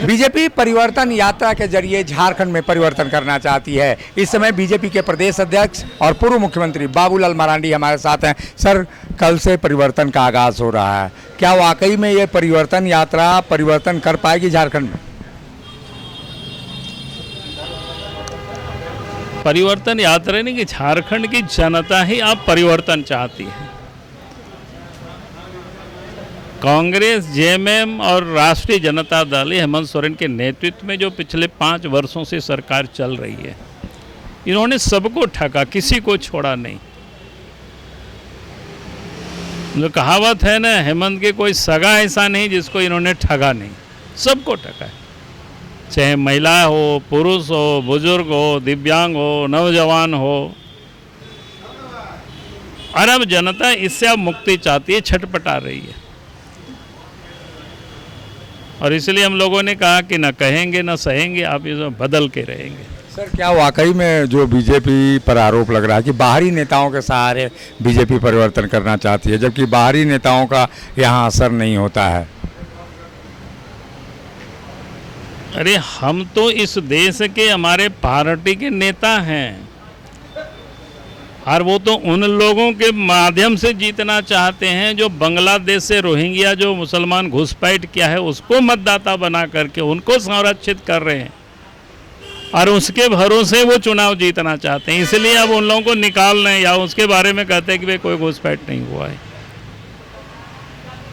BJP परिवर्तन यात्रा के जरिए झारखंड में परिवर्तन करना चाहती है। इस समय बीजेपी के प्रदेश अध्यक्ष और पूर्व मुख्यमंत्री बाबूलाल मरांडी हमारे साथ हैं। सर, कल से परिवर्तन का आगाज हो रहा है, क्या वाकई में ये परिवर्तन यात्रा परिवर्तन कर पाएगी झारखंड में? परिवर्तन यात्रा नहीं कि झारखंड की जनता ही अब परिवर्तन चाहती है। कांग्रेस, जेएमएम और राष्ट्रीय जनता दल हेमंत सोरेन के नेतृत्व में जो पिछले 5 वर्षों से सरकार चल रही है, इन्होंने सबको ठगा, किसी को छोड़ा नहीं। जो कहावत है ना, हेमंत के कोई सगा ऐसा नहीं जिसको इन्होंने ठगा नहीं, सबको ठगा है। चाहे महिला हो, पुरुष हो, बुजुर्ग हो, दिव्यांग हो, नौजवान हो। और अब जनता इससे अब मुक्ति चाहती है, छटपटा रही है। और इसलिए हम लोगों ने कहा कि न कहेंगे न सहेंगे, आप इसमें बदल के रहेंगे। सर, क्या वाकई में जो बीजेपी पर आरोप लग रहा है कि बाहरी नेताओं के सहारे बीजेपी परिवर्तन करना चाहती है, जबकि बाहरी नेताओं का यहाँ असर नहीं होता है? अरे हम तो इस देश के, हमारे पार्टी के नेता हैं, और वो तो उन लोगों के माध्यम से जीतना चाहते हैं जो बांग्लादेश से रोहिंग्या जो मुसलमान घुसपैठ किया है उसको मतदाता बना करके उनको संरक्षित कर रहे हैं, और उसके भरोसे वो चुनाव जीतना चाहते हैं। इसलिए अब उन लोगों को निकाल रहे हैं या उसके बारे में कहते हैं कि भाई कोई घुसपैठ नहीं हुआ है।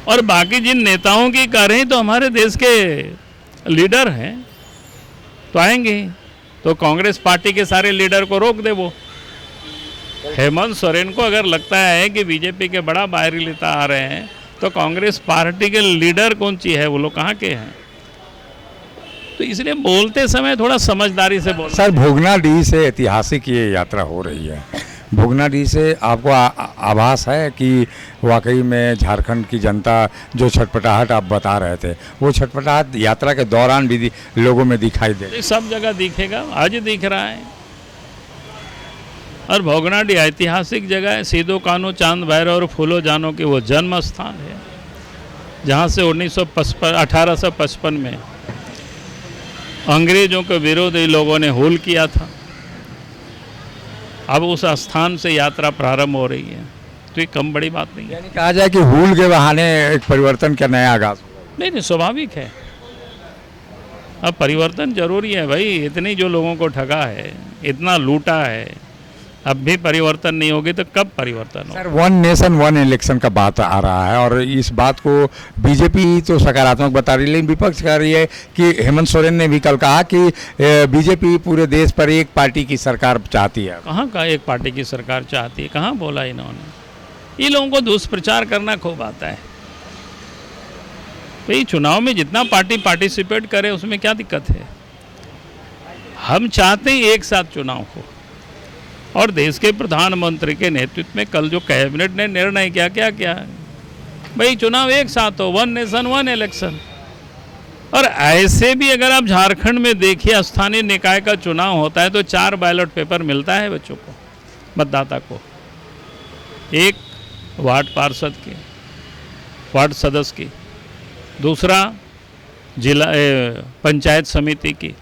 और बाकी जिन नेताओं की कर रहे हैं तो हमारे देश के लीडर हैं, तो आएंगे। तो कांग्रेस पार्टी के सारे लीडर को रोक दे। वो हेमंत सोरेन को अगर लगता है कि बीजेपी के बड़ा बाहरी नेता आ रहे हैं, तो कांग्रेस पार्टी के लीडर कौन सी है, वो लोग कहाँ के हैं? तो इसलिए बोलते समय थोड़ा समझदारी से बोल। सर, भोगनाडीह से ऐतिहासिक ये यात्रा हो रही है। भोगनाडीह से आपको आभास है कि वाकई में झारखंड की जनता जो छटपटाहट आप बता रहे थे, वो छटपटाहट यात्रा के दौरान भी लोगों में दिखाई दे? सब जगह दिखेगा, आज दिख रहा है। और भोगनाडीह ऐतिहासिक जगह है। सीधो कान्हू, चांद भैरव और फूलो जानो के वो जन्म स्थान है, जहाँ से 1855 में अंग्रेजों के विरोध लोगों ने हुल किया था। अब उस स्थान से यात्रा प्रारंभ हो रही है, तो ये कम बड़ी बात नहीं है। यानी कहा जाए कि हुल के बहाने एक परिवर्तन का नया आगाज? नहीं, स्वाभाविक है। अब परिवर्तन जरूरी है भाई। इतनी जो लोगों को ठगा है, इतना लूटा है, अब भी परिवर्तन नहीं होगी तो कब परिवर्तन होगा? सर, 1 नेशन 1 इलेक्शन का बात आ रहा है, और इस बात को बीजेपी तो सकारात्मक बता रही है, लेकिन विपक्ष कह रही है कि हेमंत सोरेन ने भी कल कहा कि बीजेपी पूरे देश पर एक पार्टी की सरकार चाहती है। कहाँ का एक पार्टी की सरकार चाहती है? कहाँ बोला इन्होंने? ये लोगों को दुष्प्रचार करना खूब आता है भाई। चुनाव में जितना पार्टी पार्टिसिपेट करे उसमें क्या दिक्कत है? हम चाहते हैं एक साथ चुनाव हो, और देश के प्रधानमंत्री के नेतृत्व में कल जो कैबिनेट ने निर्णय किया, क्या किया भाई, चुनाव एक साथ हो, 1 नेशन 1 इलेक्शन। और ऐसे भी अगर आप झारखंड में देखिए, स्थानीय निकाय का चुनाव होता है तो 4 बैलेट पेपर मिलता है बच्चों को, मतदाता को। एक वार्ड पार्षद की, वार्ड सदस्य की, दूसरा जिला पंचायत समिति की,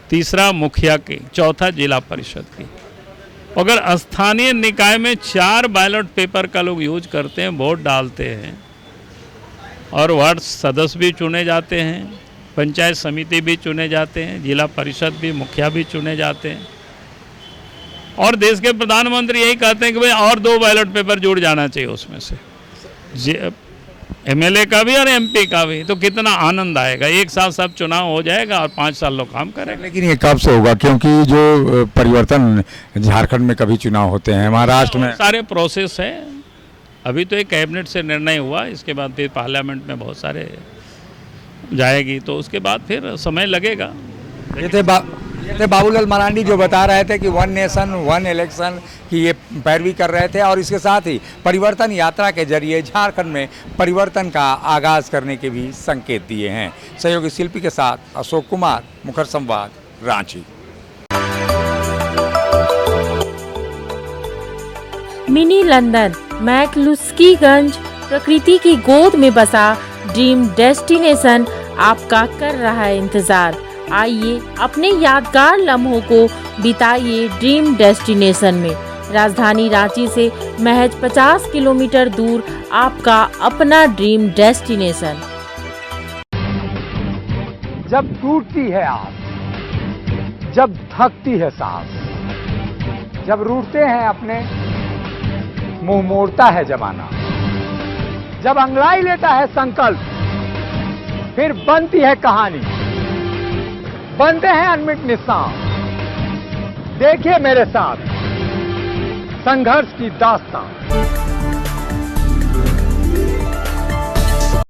तीसरा मुखिया की, चौथा जिला परिषद की। अगर स्थानीय निकाय में 4 बैलेट पेपर का लोग यूज करते हैं, वोट डालते हैं, और वार्ड सदस्य भी चुने जाते हैं, पंचायत समिति भी चुने जाते हैं, जिला परिषद भी, मुखिया भी चुने जाते हैं, और देश के प्रधानमंत्री यही कहते हैं कि भाई और 2 बैलेट पेपर जुड़ जाना चाहिए उसमें से, एमएलए का भी और एमपी का भी। तो कितना आनंद आएगा, एक साथ सब चुनाव हो जाएगा और 5 साल लोग काम करेंगे। लेकिन ये कब से होगा? क्योंकि जो परिवर्तन झारखंड में कभी चुनाव होते हैं, महाराष्ट्र में सारे प्रोसेस है। अभी तो एक कैबिनेट से निर्णय हुआ, इसके बाद फिर पार्लियामेंट में बहुत सारे जाएगी, तो उसके बाद फिर समय लगेगा। ये थे बाबूलाल मरांडी जो बता रहे थे कि 1 नेशन 1 इलेक्शन की ये पैरवी कर रहे थे, और इसके साथ ही परिवर्तन यात्रा के जरिए झारखंड में परिवर्तन का आगाज करने के भी संकेत दिए हैं। सहयोगी शिल्पी के साथ अशोक कुमार, मुखर संवाद, रांची। मिनी लंदन मैक्लुस्कीगंज प्रकृति की गोद में बसा ड्रीम डेस्टिनेशन आपका कर रहा है इंतजार। आइए अपने यादगार लम्हों को बिताइए ड्रीम डेस्टिनेशन में। राजधानी रांची से महज 50 किलोमीटर दूर आपका अपना ड्रीम डेस्टिनेशन। जब टूटती है आस, जब थकती है सांस, जब रूठते हैं अपने, मुंह मोड़ता है जमाना, जब अंगड़ाई लेता है संकल्प, फिर बनती है कहानी, बनते हैं अनमिट निशान। देखिए मेरे साथ संघर्ष की दास्तां।